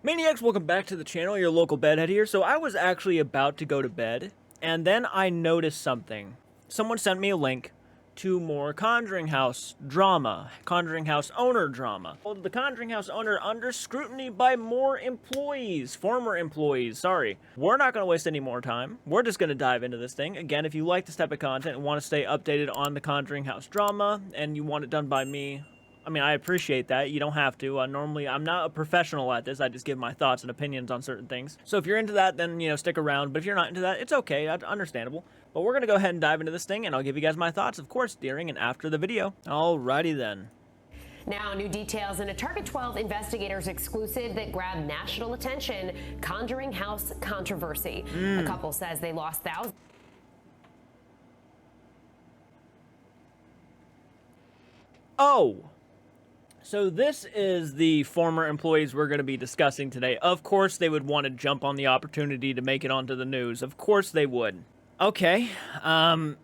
Maniacs, welcome back to the channel, your local bedhead here. So I was actually about to go to bed, and then I noticed something. Someone sent me a link to more Conjuring House drama, Conjuring House owner drama. Well, the Conjuring House owner under scrutiny by more employees, former employees, sorry. We're not going to waste any more time. We're just going to dive into this thing. Again, if you like this type of content and want to stay updated on the Conjuring House drama, and you want it done by me, I mean, I appreciate that. You don't have to. Normally, I'm not a professional at this. I just give my thoughts and opinions on certain things. So if you're into that, then, stick around. But if you're not into that, it's okay. That's understandable. But we're going to go ahead and dive into this thing, and I'll give you guys my thoughts, of course, during and after the video. Alrighty then. Now, new details in a Target 12 investigators exclusive that grabbed national attention, Conjuring House controversy. A couple says they lost thousands. Oh. So this is the former employees we're going to be discussing today. Of course they would want to jump on the opportunity to make it onto the news. Of course they would. Okay. Yeah,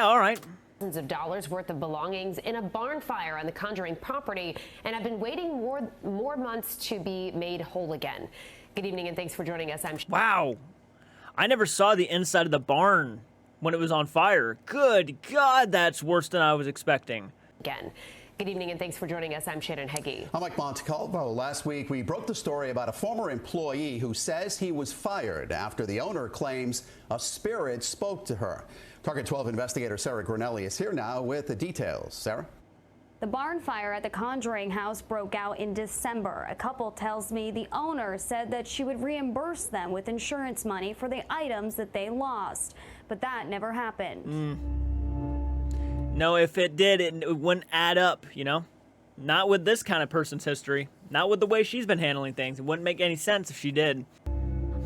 all right. Thousands of dollars worth of belongings in a barn fire on the Conjuring property and have been waiting more months to be made whole again. Good evening and thanks for joining us. Wow. I never saw the inside of the barn when it was on fire. Good God, that's worse than I was expecting. Good evening and thanks for joining us. I'm Shannon Heggie. I'm Mike Montecalvo. Last week, we broke the story about a former employee who says he was fired after the owner claims a spirit spoke to her. Target 12 investigator Sarah Grinelli is here now with the details. Sarah? The barn fire at the Conjuring House broke out in December. A couple tells me the owner said that she would reimburse them with insurance money for the items that they lost, but that never happened. No, if it did, it wouldn't add up, Not with this kind of person's history. Not with the way she's been handling things. It wouldn't make any sense if she did.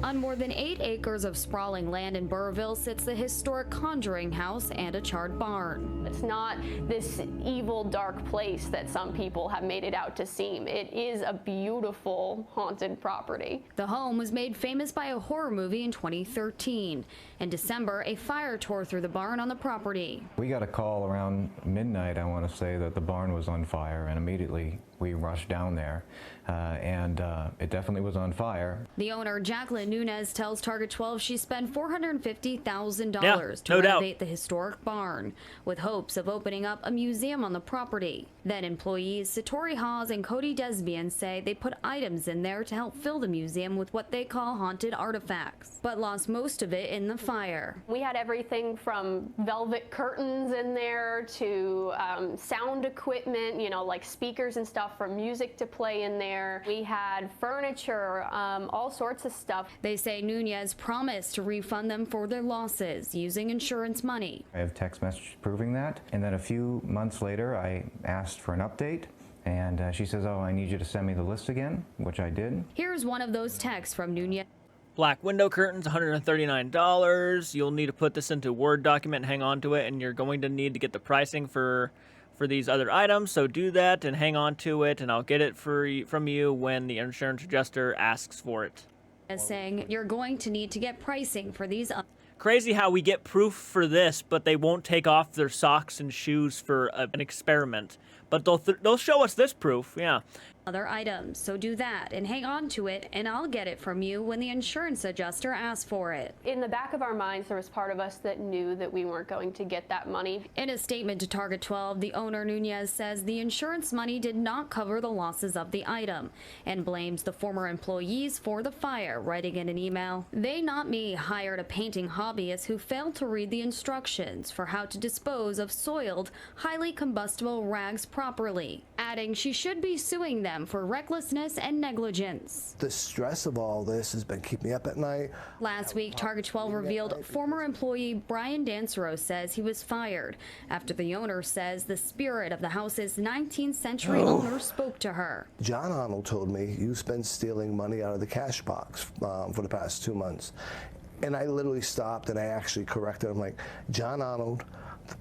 On more than 8 acres of sprawling land in Burrville sits the historic Conjuring House and a charred barn. It's not this evil, dark place that some people have made it out to seem. It is a beautiful, haunted property. The home was made famous by a horror movie in 2013. In December, a fire tore through the barn on the property. We got a call around midnight, I want to say, that the barn was on fire, and immediately we rushed down there, and it definitely was on fire. The owner, Jacqueline Nunez, tells Target 12 she spent $450,000 to renovate the historic barn, with hopes of opening up a museum on the property. Then employees Satori Hawes and Cody Desbian say they put items in there to help fill the museum with what they call haunted artifacts, but lost most of it in the fire. We had everything from velvet curtains in there to sound equipment, like speakers and stuff for music to play in there. We had furniture, all sorts of stuff. They say Nunez promised to refund them for their losses using insurance money. I have text messages proving that, and then a few months later I asked for an update, and she says, oh, I need you to send me the list again, which I did. Here's one of those texts from Nunez. Black window curtains, $139. You'll need to put this into a Word document and hang on to it, and you're going to need to get the pricing for these other items, so do that and hang on to it, and I'll get it from you when the insurance adjuster asks for it. Saying you're going to need to get pricing for these. Crazy how we get proof for this, but they won't take off their socks and shoes for an experiment. But they'll show us this proof, yeah. Other items, so do that and hang on to it, and I'll get it from you when the insurance adjuster asks for it. In the back of our minds, there was part of us that knew that we weren't going to get that money. In a statement to Target 12, the owner, Nunez, says the insurance money did not cover the losses of the item and blames the former employees for the fire, writing in an email, "They, not me, hired a painting hobbyist who failed to read the instructions for how to dispose of soiled, highly combustible rags properly," adding she should be suing them for recklessness and negligence. The stress of all this has been keeping me up at night. Last week, Target 12 revealed former employee Brian Dancero says he was fired after the owner says the spirit of the house's 19th century owner spoke to her. John Arnold told me, you've been stealing money out of the cash box for the past 2 months. And I literally stopped and I actually corrected him, like, John Arnold,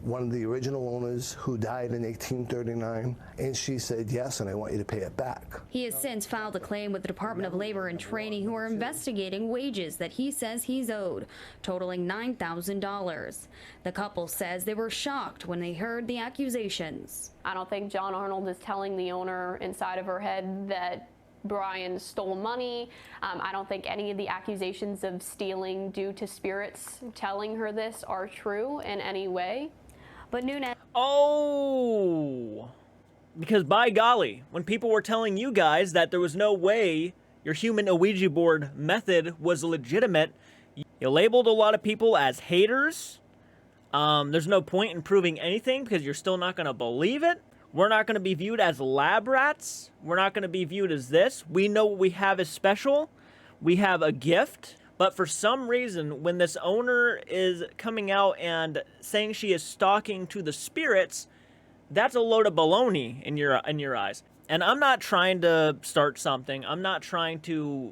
one of the original owners who died in 1839, and she said yes, and I want you to pay it back. He has since filed a claim with the Department of Labor and Training, who are investigating wages that he says he's owed, totaling $9,000. The couple says they were shocked when they heard the accusations. I don't think John Arnold is telling the owner inside of her head that Brian stole money. I don't think any of the accusations of stealing due to spirits telling her this are true in any way. But Nunez... Oh, because by golly, when people were telling you guys that there was no way your human Ouija board method was legitimate, you labeled a lot of people as haters. There's no point in proving anything because you're still not going to believe it. We're not going to be viewed as lab rats. We're not going to be viewed as this. We know what we have is special. We have a gift. But for some reason, when this owner is coming out and saying she is talking to the spirits, that's a load of baloney in your eyes. And I'm not trying to start something. I'm not trying to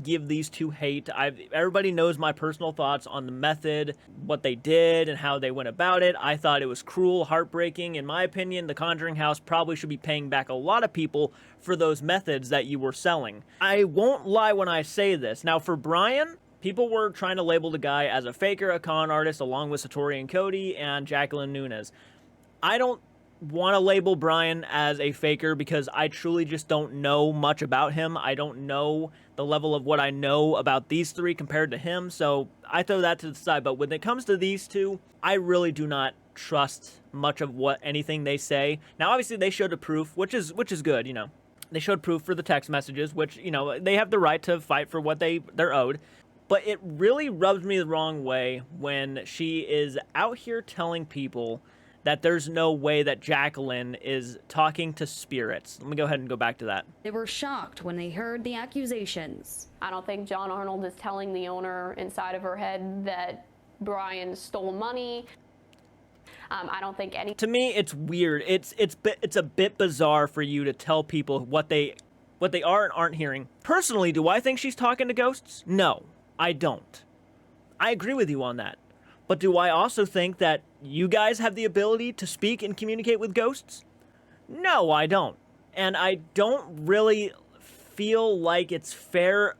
give these two hate. Everybody knows my personal thoughts on the method, what they did, and how they went about it. I thought it was cruel, heartbreaking. In my opinion, the Conjuring House probably should be paying back a lot of people for those methods that you were selling. I won't lie when I say this. Now, for Brian, people were trying to label the guy as a faker, a con artist, along with Satori and Cody and Jacqueline Nunez. I don't want to label Brian as a faker because I truly just don't know much about him. I don't know the level of what I know about these three compared to him, so I throw that to the side. But when it comes to these two, I really do not trust much of anything they say. Now, obviously, they showed a proof, which is good, you know. They showed proof for the text messages, which, you know, they have the right to fight for what they're owed. But it really rubs me the wrong way when she is out here telling people that there's no way that Jacqueline is talking to spirits. Let me go ahead and go back to that. They were shocked when they heard the accusations. I don't think John Arnold is telling the owner inside of her head that Brian stole money. I don't think any... To me, it's weird. It's a bit bizarre for you to tell people what they are and aren't hearing. Personally, do I think she's talking to ghosts? No, I don't. I agree with you on that. But do I also think that you guys have the ability to speak and communicate with ghosts? No, I don't. And I don't really feel like it's fair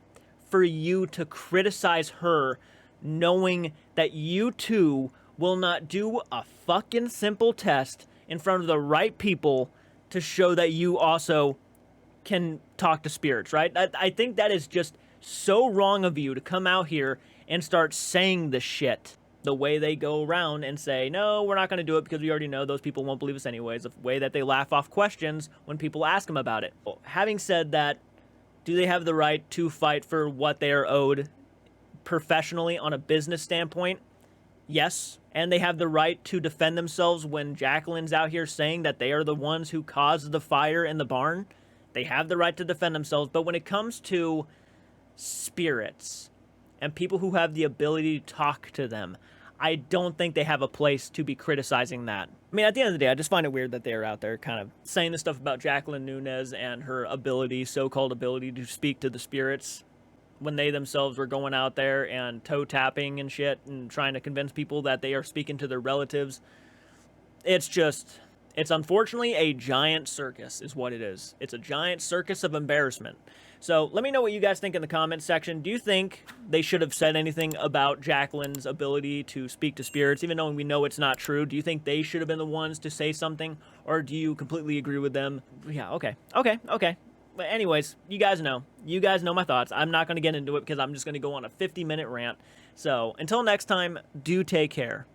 for you to criticize her knowing that you two will not do a fucking simple test in front of the right people to show that you also can talk to spirits, right? I think that is just so wrong of you to come out here and start saying the shit the way they go around and say, no, we're not going to do it because we already know those people won't believe us anyways, the way that they laugh off questions when people ask them about it. Well, having said that, do they have the right to fight for what they are owed professionally on a business standpoint? Yes. And they have the right to defend themselves when Jacqueline's out here saying that they are the ones who caused the fire in the barn. They have the right to defend themselves. But when it comes to spirits and people who have the ability to talk to them, I don't think they have a place to be criticizing that. I mean, at the end of the day, I just find it weird that they're out there kind of saying this stuff about Jacqueline Nunez and her ability, so-called ability to speak to the spirits, when they themselves were going out there and toe-tapping and shit and trying to convince people that they are speaking to their relatives. It's unfortunately a giant circus is what it is. It's a giant circus of embarrassment. So let me know what you guys think in the comments section. Do you think they should have said anything about Jacqueline's ability to speak to spirits, even though we know it's not true? Do you think they should have been the ones to say something, or do you completely agree with them? Yeah, okay. But anyways, you guys know my thoughts. I'm not going to get into it because I'm just going to go on a 50-minute rant. So until next time, do take care.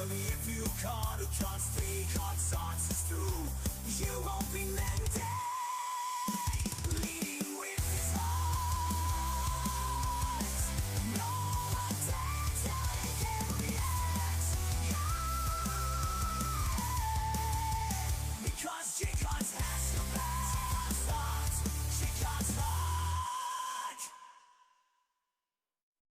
If you caught a chance, 3 cards, through, you won't be let down.